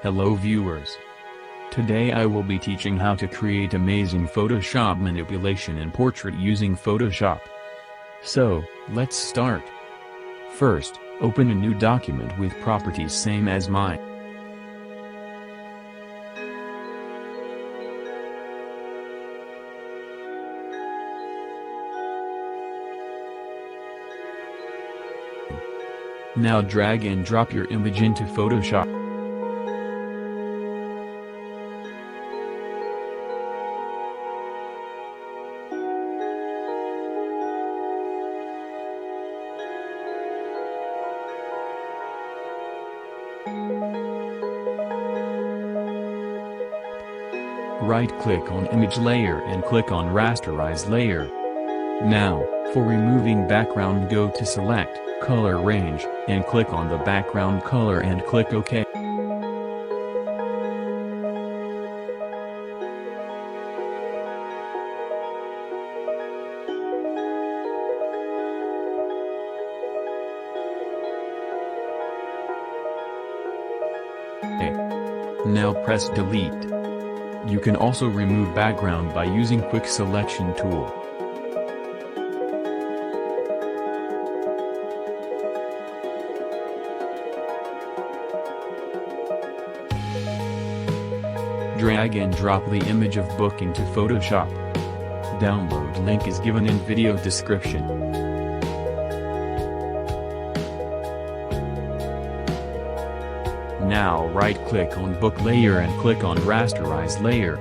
Hello viewers. Today I will be teaching how to create amazing Photoshop manipulation and portrait using Photoshop. So, let's start. First, open a new document with properties same as mine. Now drag and drop your image into Photoshop. Right-click on Image Layer and click on Rasterize Layer. Now, for removing background, go to Select, Color Range, and click on the background color and click OK. Now press Delete. You can also remove background by using Quick Selection tool. Drag and drop the image of book into Photoshop. Download link is given in video description. Now right-click on Book Layer and click on Rasterize Layer.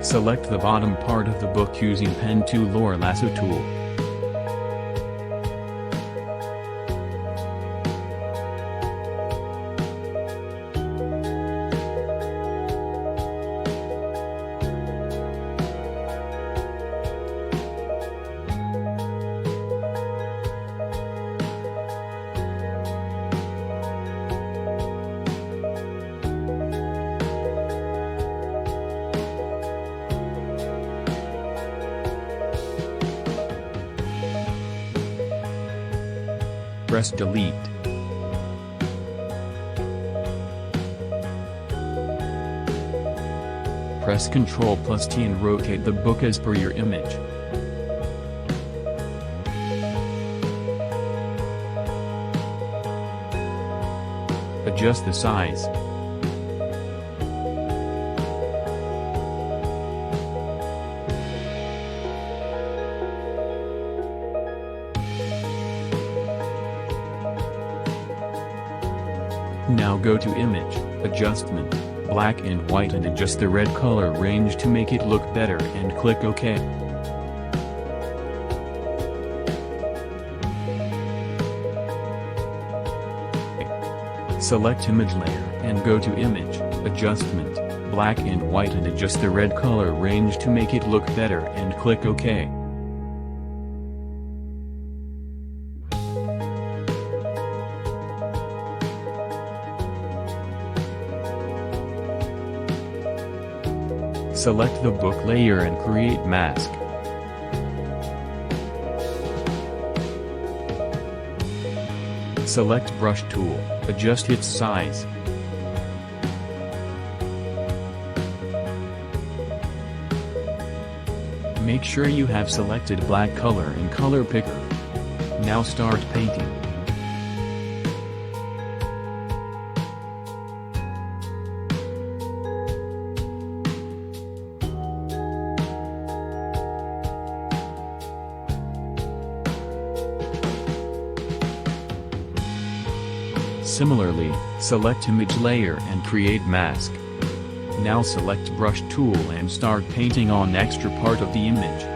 Select the bottom part of the book using Pen tool or Lasso tool. Press Delete. Press Ctrl+T and rotate the book as per your image. Adjust the size. Now go to Image, Adjustment, Black and White and adjust the red color range to make it look better and click OK. Select Image Layer and go to Image, Adjustment, Black and White and adjust the red color range to make it look better and click OK. Select the book layer and create mask. Select brush tool, adjust its size. Make sure you have selected black color in color picker. Now start painting. Similarly, select Image Layer and create mask. Now select Brush tool and start painting on extra part of the image.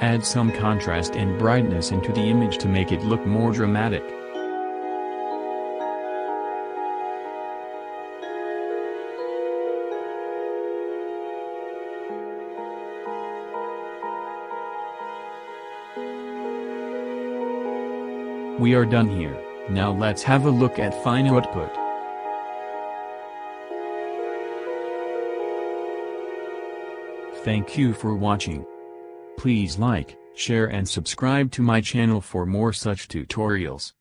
Add some contrast and brightness into the image to make it look more dramatic. We are done here. Now let's have a look at final output. Thank you for watching. Please like, share and subscribe to my channel for more such tutorials.